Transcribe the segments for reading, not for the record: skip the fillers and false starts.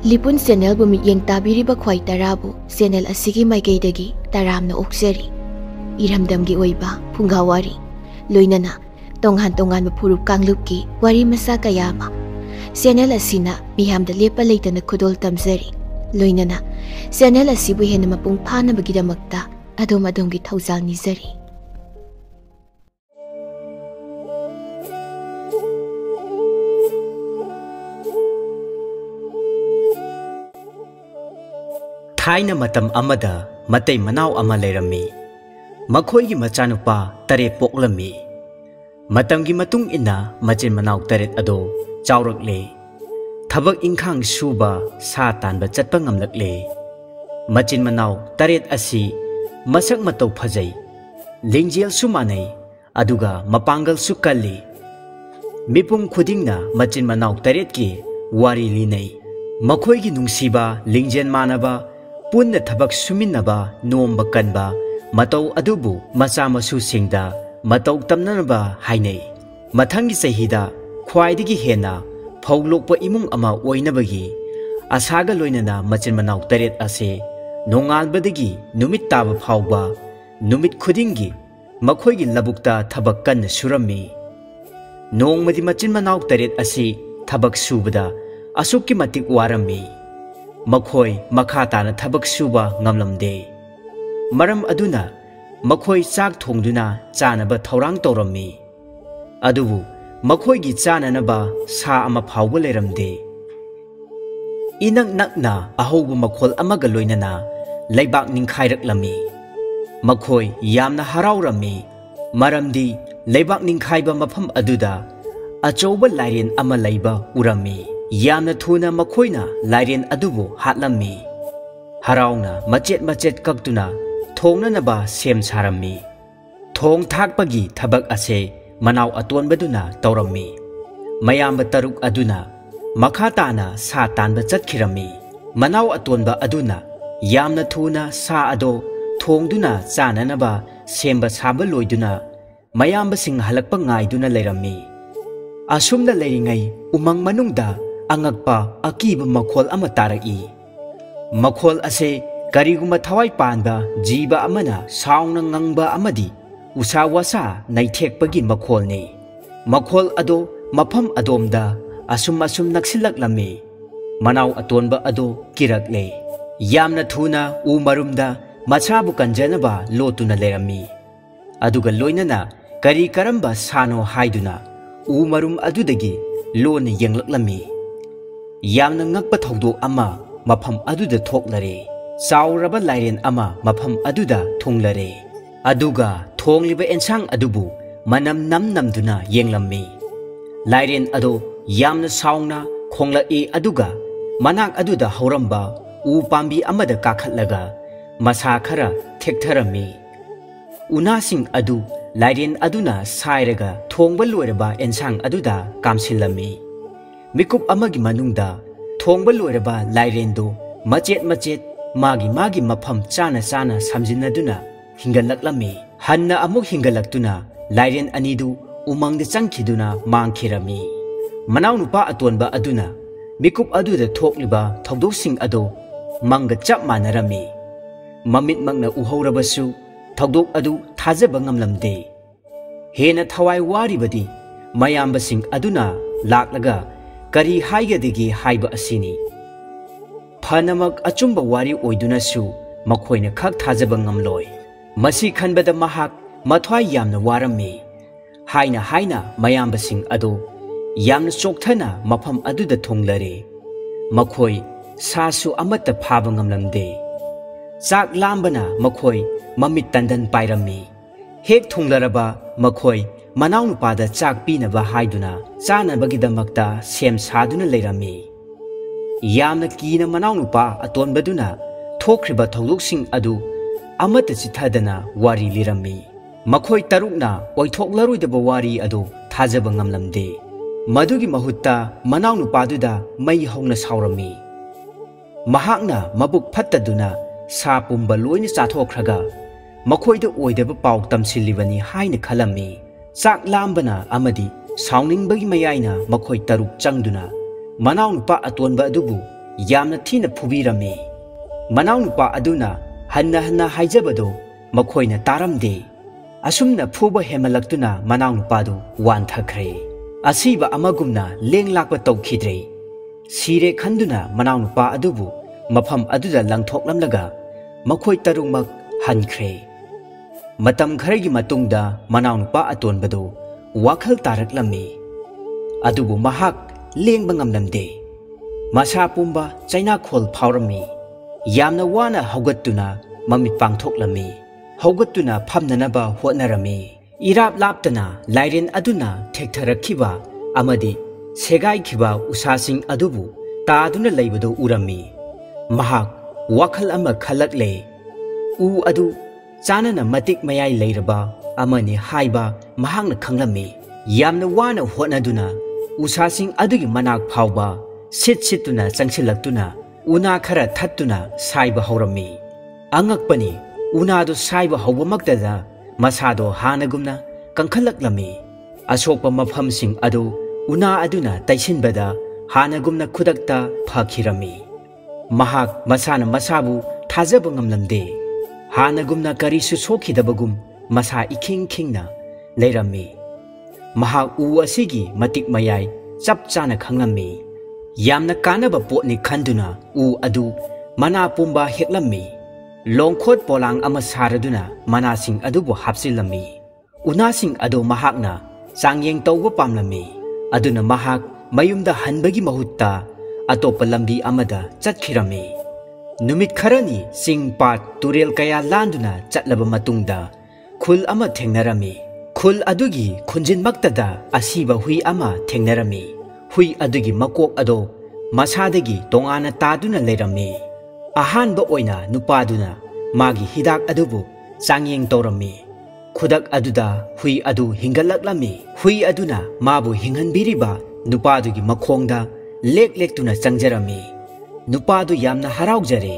Lipun channel bu mityeng tabiriba khwai tarabu channel asigi maikeidagi taramna okseri iramdamgi oiba phungawari loinana tonghan furup kanglupki wari masa kayama channel asina miyamda lepa leitana khudol tamjari loinana channel asibu hena mapung phana bagidamakta adom-adom thaujal nizari Thaina matam amada matai manau ama leirami makhoigi machanupa tare poklami matamgi matung ina machin manau taret ado chawrakle thabak ingkhang suba sa tanba chatpa ngamlakle machin manau taret asi masak matau phajai lingjel sumanai aduga mapangal sukalli mipum khudingna machin manau taret ki wari linai makhoigi nungsiba lingjen manaba Punna thabak suminnaba nomba kanba matau adubu macha masu singda matau tamnanaba hainai mathangi sahida khwaidigi hena phawlokpa imung ama oinabagi asaga loinana machin manau taret ase nongalbadagi numit taba phawba numit khudingi makhoigi labukta thabak kan surami nongmadi machin manau taret ase thabak subada asukki matik warami Makhoi makhatana thabak suba ngamlamde maram aduna makhoi chak thongduna chanaba thaurang torami adubu makhoi gi chananaba sa ama phawba leramde inak nakna ahobu makhol amaga loinana leibak ningkhairak-lami makhoi yamna haraurami maramdi leibak ningkhaiba mafam aduda achouba lairen ama leiba urami Yamna thuna makhoina lairen adubu hatlami harauna machet kaktuna thongnanaba sem sarami thong thakpagi thabak ase manau atonbaduna tawrami mayamba taruk aduna makhatana sa tanba chatkhirami manau atonba aduna yamna thuna sa ado thongduna chananaba semba saba loiduna mayamba sing halakpa ngaiduna leirami asumna leiringai umang manungda Angakpa akiba makhol ama tarai makhol ase kariguma thawai panba jiba amana saungna ngangba amadi usawasa naithekpagi makhol ne makhol ado mafam adomda asum naksilak-lami manau atonba ado kirakle yamna thuna u marumda machabu kanjanaba lotuna lerami aduga loinana kari karamba sano haiduna u marum adudagi lone yenglak-lami Yamna ngakpa thongdok ama mafam aduda thoklare chawraba lairen ama mafam aduda thunglare aduga thongliba ensang adubu manam namduna yenglammi lairen ado yamna saungna khonglai aduga manak aduda hauramba u pambi amada kakhatlaga masa khara thektharami unasing adu lairen aduna sairaga thongba loiraba ensang aduda kamsilami Mikup amagi manungda thongba loiraba lairendo machet magi mafam chana samjinaduna hingalak-lami hanna amuk hingalaktuna lairen anidu umangda changkhiduna mangkhirami manau nupa atonba aduna mikup aduda thokliba thogdoksing ado mangga chap manarami mamit magna uhorabasu thogdok adu thajaba ngamlamde hena thawai waribadi mayambasing aduna laklaga Kari haigadi haiba asini Phanamak achumba wari oidunasu makhoina khak thajaba ngamloi masi khanbada mahak mathwai yamna warami haina mayambasing ado yamna chokthana mafam aduda thonglare makhoi sasu amata phaba ngamlamde chak lambana makhoi mamit tandan pairami hek thonglaraba makhoi Manau nupada chak pinaba haiduna chanabagidamakta sem saduna leirami yamna kina manau nupa atonbaduna thokriba thogloksing adu amata chithadana wari lirami makhoi tarukna oithoklaroi wari adu thajaba ngamlamde madugi mahutta manau nupaduda mai hongna saurami mahakna mabuk phattaduna sa pumba loina chathokraga makhoida oidaba pauk tamsilibani haina khalami Sak lambana amadi sauning bagi mayaina makhoi taruk changduna manau nupa atonba adubu yamna thina phubirami manau nupa aduna hanna haijabado makhoina taramde asumna phuba hemalaktuna manau nupa du wan thakre asiba amagumna lenglakpa tawkhidre sire khanduna manau nupa adubu mafam aduda langthoklamlaga makhoi tarungmak hankhre matam kharagi matungda manau nupa atonbado wakhal taraklami adubu mahak lengba ngamlamde masa pumba chaina khol phawrami yamna wana haugattuna mamit pangthoklami haugattuna phamnanaba hotnarami irap laptana lairen aduna thektharakiba amadi segai khiba usasing adubu taaduna leibado urami mahak wakhal ama khalakle u adu chanana matik mayai leiraba amani haiba mahakna khanglami yamna wana hotnaduna usasing adugi manak phawba sit-situna changsilaktuna una khara thattuna saiba hawrami angakpani una do saiba hawbamaktada masado hanagumna kankhallaklami asokpa maphamsing adu una aduna taisinbada hanagumna khudakta phakhirami mahak masana masabu thajaba ngamlamde hanagumna karisu sokhidabagum masa ikhing-khingna leirami mahak u asigi matik mayai chap chana khanglami yamna kanaba potni khanduna u adu mana pumba heklammi longkhot polang ama saraduna manasing adubu hapsilami unasing adu mahakna changyeng tawba pamlami aduna mahak mayumda hanbagi mahutta atopa lambi amada chatkhirami numit kharani singpat turel kaya landuna chatlaba matungda khul ama thengnarami khul adugi khunjin maktada asiba hui ama thengnarami hui adugi makok ado masadagi tongana taduna leirami ahanba oina nupaduna magi hidak adubu changyeng tawrami khudak aduda hui adu hingalaklami hui aduna mabu hinghanbiriba nupadugi makhongda lek-lektuna changjarami nupadu yamna haraujare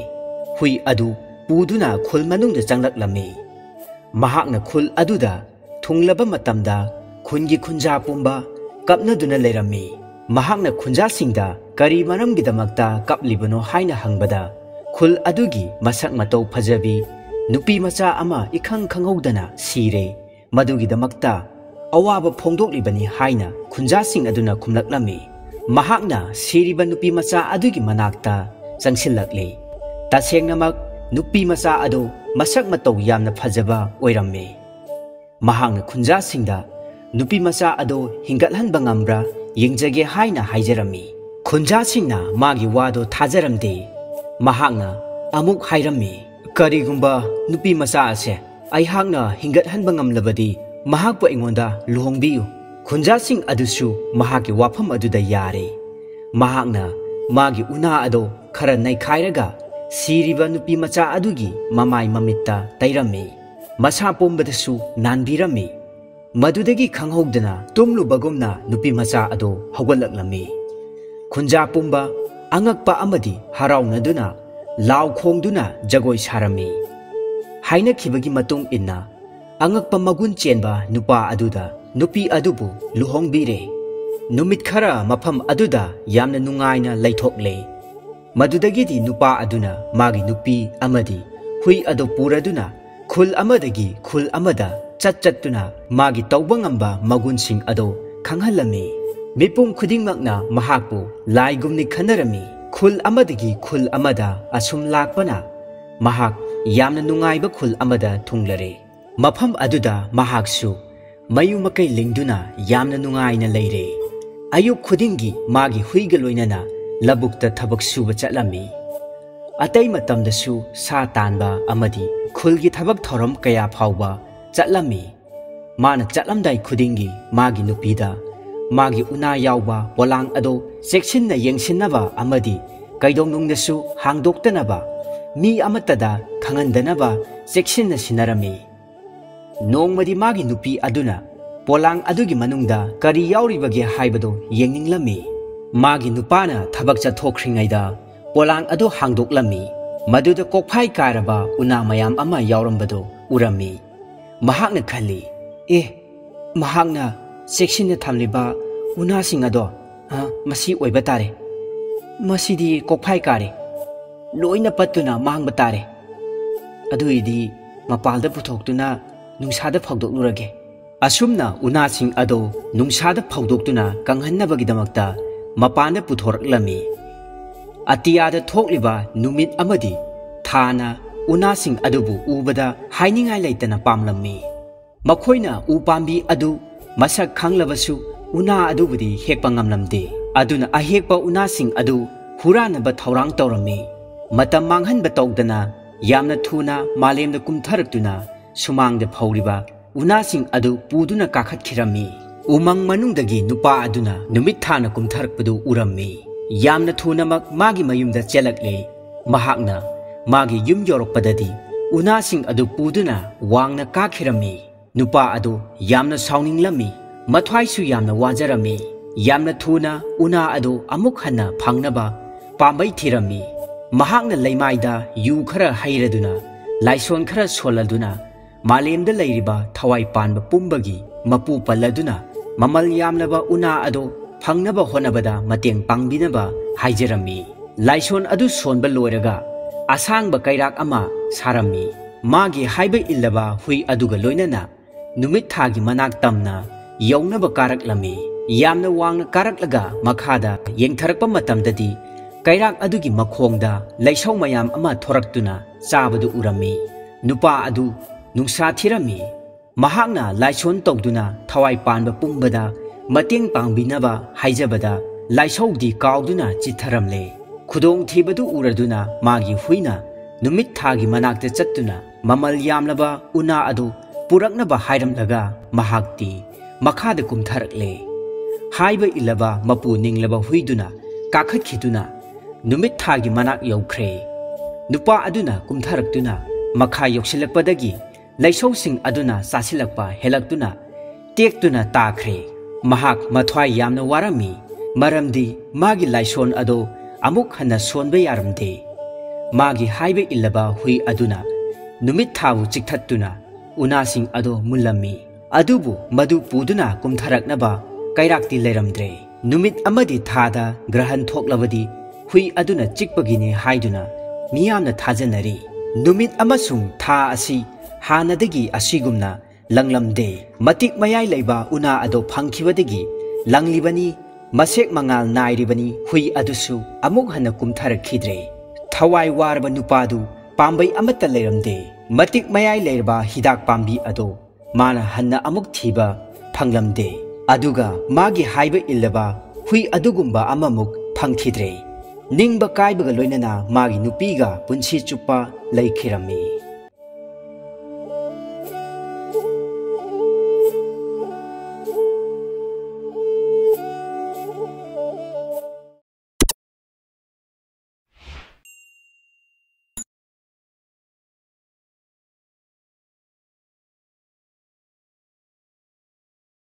hui adu puduna khul manungda changlaklami mahakna khul aduda thunglaba matamda khungi khunja pumba kapnaduna leirami mahakna khunja singda kari maramgidamakta kaplibano haina hangbada khul adugi masak matau phajabi nupi macha ama ikhang khanghaudana sire madugidamakta awaba phongdoklibani haina khunja sing aduna khumlaklami mahakna siriba nupi macha adugi manakta changsilakle tasengnamak nupi macha adu masak matau yamna phajaba oiramme mahakna khunja singda nupi macha adu hingathanba ngamra yengjage haina haijarami khunja singna magi wado thajaramde mahakna amuk hairami karigumba nupi macha ase aihakna hingathanba ngamlabadi mahakpa ingonda luhongbiyu khunja sing adusu mahaki wafam aduda yare mahakna magi una ado khara naikhairaga siriba nupi macha adugi mamai mamitta tairami masa pombadasu nanbirami madudagi khanghaudana tumlubagumna nupi macha ado hawgalaklami khunja pumba angakpa amadi haraunaduna law khongduna jagoi sarami haina khibagi matung inna angakpa magun chenba nupa aduda nupi adubu luhongbire numit khara mafam aduda yamna nungaina laithokle madudagidi nupa aduna magi nupi amadi hui adu puraduna khul amadagi khul amada chattuna magi tawbangamba magunsing ado khanghalami mipum khudingmakna mahakpu laigumni khanarami khul amadagi khul amada asum lakpana mahak yamna nungaiba khul amada thunglare mafam aduda mahaksu mayu makai lingduna yamna nungaina leire ayuk khudingi magi huiga loinana labukta thabak suba chatlami atai matamdasu sa tanba amadi khulgi thabak thoram kaya phawba chatlami mana chatlamdai khudingi magi nupida magi una yawba polang ado seksinna yengsinnaba amadi kaidongnungnasu hangdoktanaba mi amatada khangandanaba seksinna sinarami nongmadi magi nupi aduna polang adugi manungda kari yauribage haibado yenginglami magi nupana thabak chathokringaida polang ado hangdoklami maduda kokphai karaba una mayam ama yaurambado urami mahakna khali mahakna seksinna thamliba una singado masi oiba tare मसीदी कोफाई कारे लोइना पत्तुना मांगबा तारे अदुइदी मपालदा पुथोक्तुना नुंसादा फौदोक्लुरगे असुमना उनासिंग अदो नुंसादा फौदोक्तुना कंगहन्नबगिदमक्ता मपानदा पुथोरक्लमी अतियादा थोक्लिबा नुमित अमदी थाना उनासिंग अदुबु उबदा हाइनिंगाई लेतना पामलम्मी मखोइना उपाम्बी अदु मसक खंगलबसु उना अदुबुदी हेक्पा ngamlamde aduna ahekpa unasing adu huranaba thorang tawrami matam manghanba tawdana yamna thuna malemda kumtharaktuna sumangda phawriba unasing adu puduna kakhatkirami umang manungdagi nupa aduna numit thana kumtharakpadu urami yamna thuna magi mayumda chelakle mahakna magi yum yorokpadadi unasing adu puduna wangna kakhirami nupa adu yamna sawninglammi mathwaisu yamna wajarami yamna thuna una adu amuk hanna phangnaba pambai thirami mahakna leimaida yu khara hairaduna laison khara soladuna malemda leiriba thawai panba pumbagi mapu palladuna mamal yamlaba una adu phangnaba honabada mateng pangbinaba haijarami laison adu sonba loiraga asangba kairak ama sarami magi haiba illaba hui aduga loinana numit thagi manak tamna yaunaba karaklami yamna wangna karaklaga makhada yengtharakpa matamdadi kairak adugi makhongda laisau mayam ama thoraktuna chabadu urami nupa adu nungsa thirami mahakna laison tawduna thawai panba pumbada mateng pangbinaba haijabada laisaudi kauduna chitharamle khudong thibadu uraduna magi huina numit thagi manakta chattuna mamal yamlaba una adu puraknaba hairamlaga mahakti makhada kumtharakle haiba ilaba mapu ninglaba huiduna kakhakhiduna numit thagi manak yaukhre nupa aduna kumtharaktuna makha yoksilakpadagi laisau sing aduna sasilakpa helaktuna tektuna takhre mahak mathwai yamna warami maramdi magi laison ado amuk hanna sonba yaramde magi haiba ilaba hui aduna numit thabu chikthattuna unasing ado mulami adubu madu puduna kumtharaknaba kairakti leiramdre numit amadi thada grahan thoklabadi hui aduna chikpagini haiduna miyamna thajanari numit amasung tha asi hanadagi asigumna langlamde matik mayai leiba una ado phangkhibadagi langlibani masek mangal nairibani hui adusu amuk hana kumtharakhidre thawai warba nupadu pambai amata leiramde matik mayai leirba hidak pambi ado mana hanna amuk thiba phanglamde aduga magi haiba illaba hui adugumba amamuk phangthidre ningba kaibaga loinana magi nupiga punsi chupa leikhirami